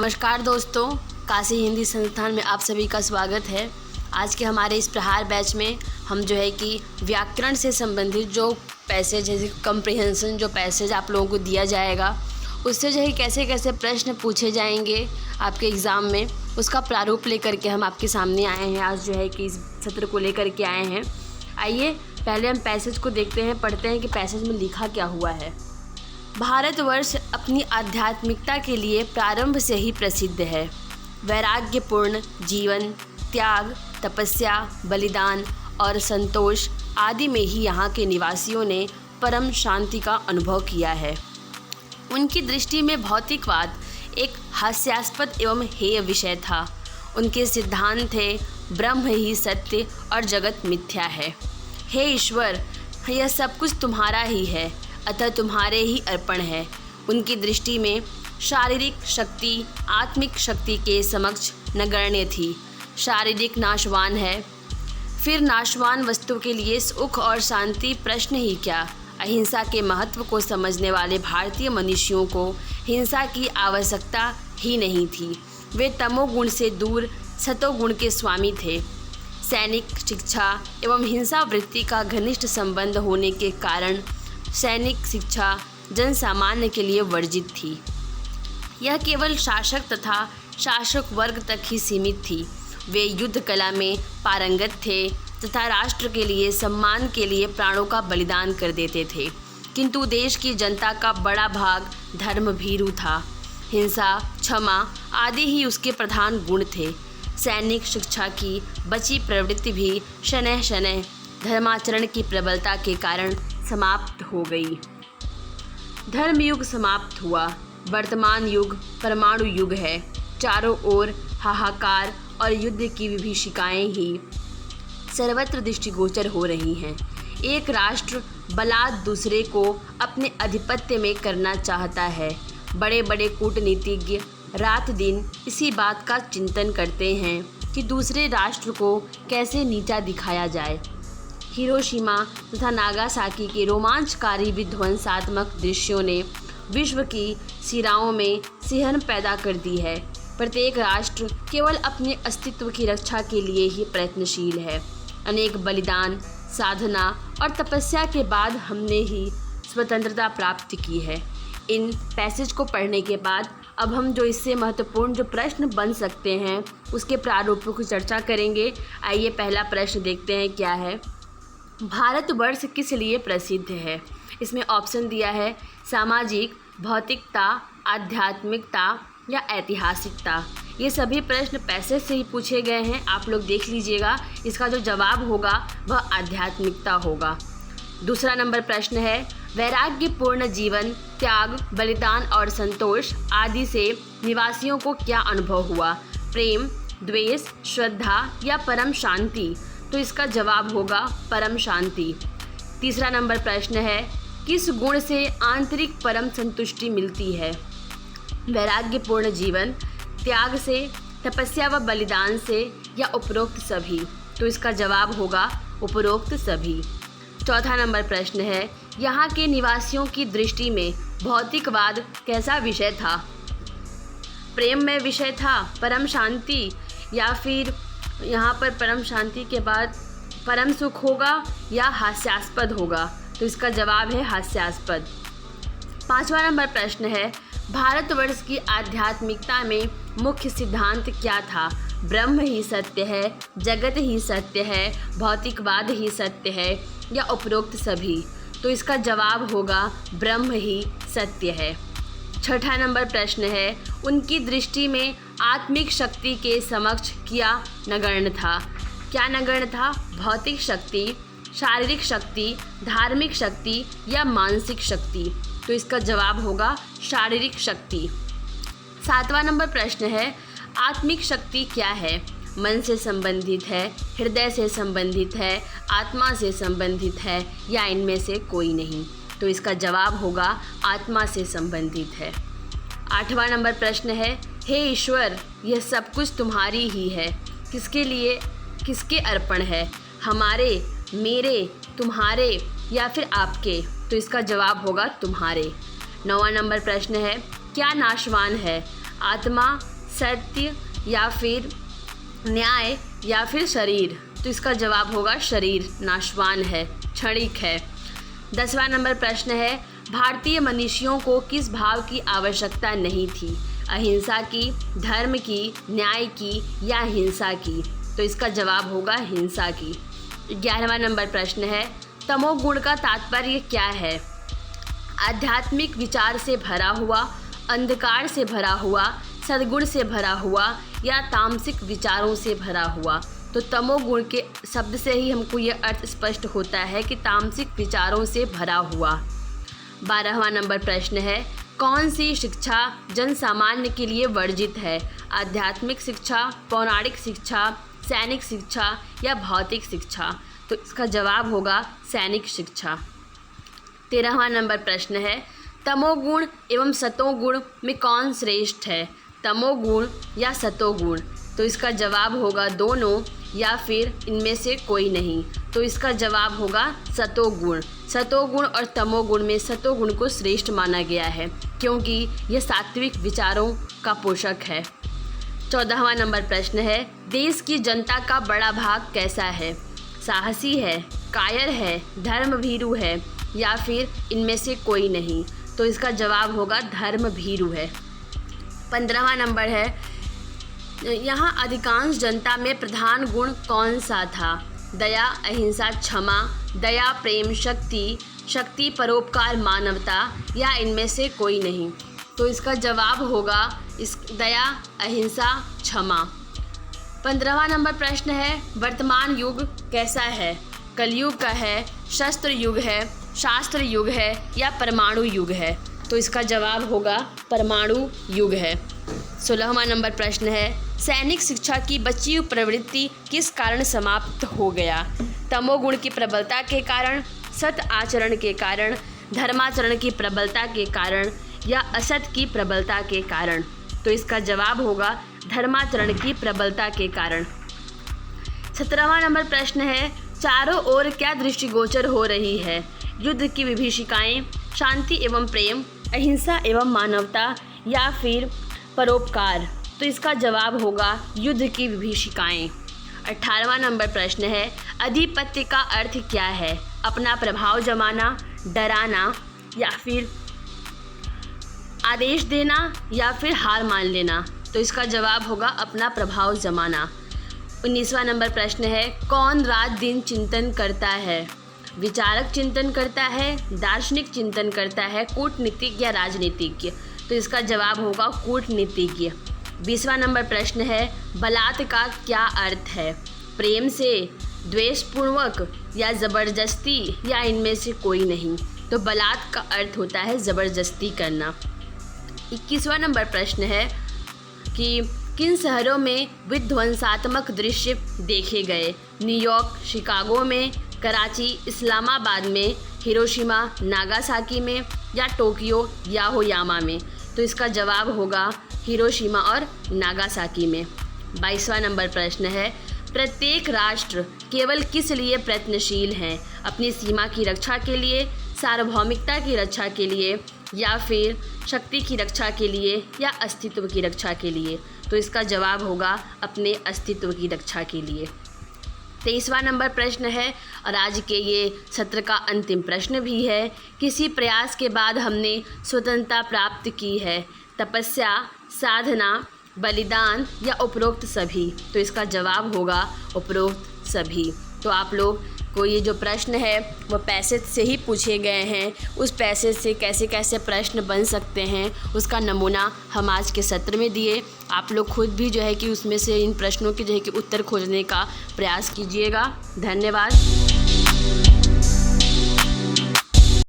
नमस्कार दोस्तों, काशी हिंदी संस्थान में आप सभी का स्वागत है। आज के हमारे इस प्रहार बैच में हम जो है कि व्याकरण से संबंधित जो पैसेज है, कम्प्रिहेंशन जो पैसेज आप लोगों को दिया जाएगा, उससे जो है कैसे कैसे प्रश्न पूछे जाएंगे आपके एग्ज़ाम में, उसका प्रारूप लेकर के हम आपके सामने आए हैं। आज जो है कि इस सत्र को लेकर के आए हैं। आइए पहले हम पैसेज को देखते हैं, पढ़ते हैं कि पैसेज में लिखा क्या हुआ है। भारतवर्ष अपनी आध्यात्मिकता के लिए प्रारंभ से ही प्रसिद्ध है। वैराग्यपूर्ण जीवन, त्याग, तपस्या, बलिदान और संतोष आदि में ही यहाँ के निवासियों ने परम शांति का अनुभव किया है। उनकी दृष्टि में भौतिकवाद एक हास्यास्पद एवं हेय विषय था। उनके सिद्धांत थे ब्रह्म ही सत्य और जगत मिथ्या है। हे ईश्वर, यह सब कुछ तुम्हारा ही है, अतः तुम्हारे ही अर्पण है। उनकी दृष्टि में शारीरिक शक्ति आत्मिक शक्ति के समक्ष नगण्य थी। शारीरिक नाशवान है, फिर नाशवान वस्तु के लिए सुख और शांति प्रश्न ही क्या। अहिंसा के महत्व को समझने वाले भारतीय मनुष्यों को हिंसा की आवश्यकता ही नहीं थी। वे तमोगुण से दूर सतोगुण के स्वामी थे। सैनिक शिक्षा एवं हिंसा वृत्ति का घनिष्ठ संबंध होने के कारण सैनिक शिक्षा जन सामान्य के लिए वर्जित थी। यह केवल शासक तथा शासक वर्ग तक ही सीमित थी। वे युद्ध कला में पारंगत थे तथा राष्ट्र के लिए सम्मान के लिए प्राणों का बलिदान कर देते थे। किंतु देश की जनता का बड़ा भाग धर्म भीरू था। हिंसा, क्षमा आदि ही उसके प्रधान गुण थे। सैनिक शिक्षा की बची प्रवृत्ति भी शनैः शनैः धर्माचरण की प्रबलता के कारण समाप्त हो गई। धर्मयुग समाप्त हुआ। वर्तमान युग परमाणु युग है। चारों ओर हाहाकार और युद्ध की विभीषिकाएं ही सर्वत्र दृष्टिगोचर हो रही हैं। एक राष्ट्र बलात् दूसरे को अपने आधिपत्य में करना चाहता है। बड़े बड़े कूटनीतिज्ञ रात दिन इसी बात का चिंतन करते हैं कि दूसरे राष्ट्र को कैसे नीचा दिखाया जाए। हिरोशिमा तथा नागासाकी के रोमांचकारी विध्वंसात्मक दृश्यों ने विश्व की सिराओं में सिहरन पैदा कर दी है। प्रत्येक राष्ट्र केवल अपने अस्तित्व की रक्षा के लिए ही प्रयत्नशील है। अनेक बलिदान, साधना और तपस्या के बाद हमने ही स्वतंत्रता प्राप्त की है। इन पैसेज को पढ़ने के बाद अब हम जो इससे महत्वपूर्ण जो प्रश्न बन सकते हैं उसके प्रारूपों की चर्चा करेंगे। आइए पहला प्रश्न देखते हैं क्या है। भारतवर्ष किस लिए प्रसिद्ध है? इसमें ऑप्शन दिया है सामाजिक, भौतिकता, आध्यात्मिकता या ऐतिहासिकता। ये सभी प्रश्न पैसेज से ही पूछे गए हैं, आप लोग देख लीजिएगा। इसका जो जवाब होगा वह आध्यात्मिकता होगा। दूसरा नंबर प्रश्न है वैराग्यपूर्ण जीवन, त्याग, बलिदान और संतोष आदि से निवासियों को क्या अनुभव हुआ? प्रेम, द्वेष, श्रद्धा या परम शांति? तो इसका जवाब होगा परम शांति। तीसरा नंबर प्रश्न है किस गुण से आंतरिक परम संतुष्टि मिलती है? वैराग्यपूर्ण जीवन, त्याग से, तपस्या व बलिदान से या उपरोक्त सभी? तो इसका जवाब होगा उपरोक्त सभी। चौथा नंबर प्रश्न है यहाँ के निवासियों की दृष्टि में भौतिकवाद कैसा विषय था? प्रेम में विषय था, परम शांति, या फिर यहाँ पर परम शांति के बाद परम सुख होगा या हास्यास्पद होगा? तो इसका जवाब है हास्यास्पद। पांचवा नंबर प्रश्न है भारतवर्ष की आध्यात्मिकता में मुख्य सिद्धांत क्या था? ब्रह्म ही सत्य है, जगत ही सत्य है, भौतिकवाद ही सत्य है या उपरोक्त सभी? तो इसका जवाब होगा ब्रह्म ही सत्य है। छठा नंबर प्रश्न है उनकी दृष्टि में आत्मिक शक्ति के समक्ष क्या नगण्य था? क्या नगण्य था? भौतिक शक्ति, शारीरिक शक्ति, धार्मिक शक्ति या मानसिक शक्ति? तो इसका जवाब होगा शारीरिक शक्ति। सातवां नंबर प्रश्न है आत्मिक शक्ति क्या है? मन से संबंधित है, हृदय से संबंधित है, आत्मा से संबंधित है या इनमें से कोई नहीं? तो इसका जवाब होगा आत्मा से संबंधित है। आठवां नंबर प्रश्न है हे ईश्वर, यह सब कुछ तुम्हारी ही है, किसके लिए, किसके अर्पण है? हमारे, मेरे, तुम्हारे या फिर आपके? तो इसका जवाब होगा तुम्हारे। नौवां नंबर प्रश्न है क्या नाशवान है? आत्मा, सत्य या फिर न्याय या फिर शरीर? तो इसका जवाब होगा शरीर नाशवान है, क्षणिक है। 10वां नंबर प्रश्न है, भारतीय मनीषियों को किस भाव की आवश्यकता नहीं थी? अहिंसा की, धर्म की, न्याय की या हिंसा की? तो इसका जवाब होगा हिंसा की। 11वां नंबर प्रश्न है, तमोगुण का तात्पर्य क्या है? आध्यात्मिक विचार से भरा हुआ, अंधकार से भरा हुआ, सद्गुण से भरा हुआ या तामसिक विचारों से भरा हुआ? तो तमोगुण के शब्द से ही हमको ये अर्थ स्पष्ट होता है कि तामसिक विचारों से भरा हुआ। 12वां नंबर प्रश्न है, कौन सी शिक्षा जन सामान्य के लिए वर्जित है? आध्यात्मिक शिक्षा, पौराणिक शिक्षा, सैनिक शिक्षा या भौतिक शिक्षा? तो इसका जवाब होगा सैनिक शिक्षा। 13वां नंबर प्रश्न है, तमोगुण एवं सतोगुण में कौन श्रेष्ठ है? तमोगुण या सतोगुण? तो इसका जवाब होगा दोनों या फिर इनमें से कोई नहीं। तो इसका जवाब होगा सतोगुण। सतोगुण और तमोगुण में सतोगुण को श्रेष्ठ माना गया है क्योंकि यह सात्विक विचारों का पोषक है। 14वां नंबर प्रश्न है, देश की जनता का बड़ा भाग कैसा है? साहसी है, कायर है, धर्मभीरू है या फिर इनमें से कोई नहीं? तो इसका जवाब होगा धर्मभीरू है। 15वां नंबर है, यहाँ अधिकांश जनता में प्रधान गुण कौन सा था? दया, अहिंसा, क्षमा, दया, प्रेम, शक्ति, शक्ति, परोपकार, मानवता या इनमें से कोई नहीं? तो इसका जवाब होगा दया, अहिंसा, क्षमा। 15वां नंबर प्रश्न है, वर्तमान युग कैसा है? कलयुग का है, शस्त्र युग है, शास्त्र युग है या परमाणु युग है? तो इसका जवाब होगा परमाणु युग है। 16वां नंबर प्रश्न है, सैनिक शिक्षा की बची हुई प्रवृत्ति किस कारण समाप्त हो गया? तमोगुण की प्रबलता के कारण, सत आचरण के कारण, धर्माचरण की प्रबलता के कारण या असत की प्रबलता के कारण? तो इसका जवाब होगा धर्माचरण की प्रबलता के कारण। 17वां नंबर प्रश्न है, चारों ओर क्या दृष्टिगोचर हो रही है? युद्ध की विभीषिकाएं, शांति एवं प्रेम, अहिंसा एवं मानवता या फिर परोपकार? तो इसका जवाब होगा युद्ध की विभीषिकाएं। 18वां नंबर प्रश्न है, अधिपत्य का अर्थ क्या है? अपना प्रभाव जमाना, डराना या फिर आदेश देना या फिर हार मान लेना? तो इसका जवाब होगा अपना प्रभाव जमाना। 19वां नंबर प्रश्न है, कौन रात दिन चिंतन करता है? विचारक चिंतन करता है, दार्शनिक चिंतन करता है, कूटनीतिज्ञ या राजनीतिज्ञ? तो इसका जवाब होगा कूटनीतिज्ञ। 20वां नंबर प्रश्न है, बलात् का क्या अर्थ है? प्रेम से, द्वेषपूर्वक या ज़बरदस्ती या इनमें से कोई नहीं? तो बलात् का अर्थ होता है ज़बरदस्ती करना। 21वां नंबर प्रश्न है कि किन शहरों में विध्वंसात्मक दृश्य देखे गए? न्यूयॉर्क, शिकागो में, कराची, इस्लामाबाद में, हिरोशिमा, नागासाकी में या टोक्यो, याहोयामा में? तो इसका जवाब होगा हिरोशिमा और नागासाकी में। 22वां नंबर प्रश्न है, प्रत्येक राष्ट्र केवल किस लिए प्रयत्नशील हैं? अपनी सीमा की रक्षा के लिए, सार्वभौमिकता की रक्षा के लिए या फिर शक्ति की रक्षा के लिए या अस्तित्व की रक्षा के लिए? तो इसका जवाब होगा अपने अस्तित्व की रक्षा के लिए। 23वां नंबर प्रश्न है और आज के ये सत्र का अंतिम प्रश्न भी है, किसी प्रयास के बाद हमने स्वतंत्रता प्राप्त की है? तपस्या, साधना, बलिदान या उपरोक्त सभी? तो इसका जवाब होगा उपरोक्त सभी। तो आप लोग को ये जो प्रश्न है वो पैसेज से ही पूछे गए हैं, उस पैसेज से कैसे कैसे प्रश्न बन सकते हैं उसका नमूना हम आज के सत्र में दिए। आप लोग खुद भी जो है कि उसमें से इन प्रश्नों के जो है कि उत्तर खोजने का प्रयास कीजिएगा। धन्यवाद।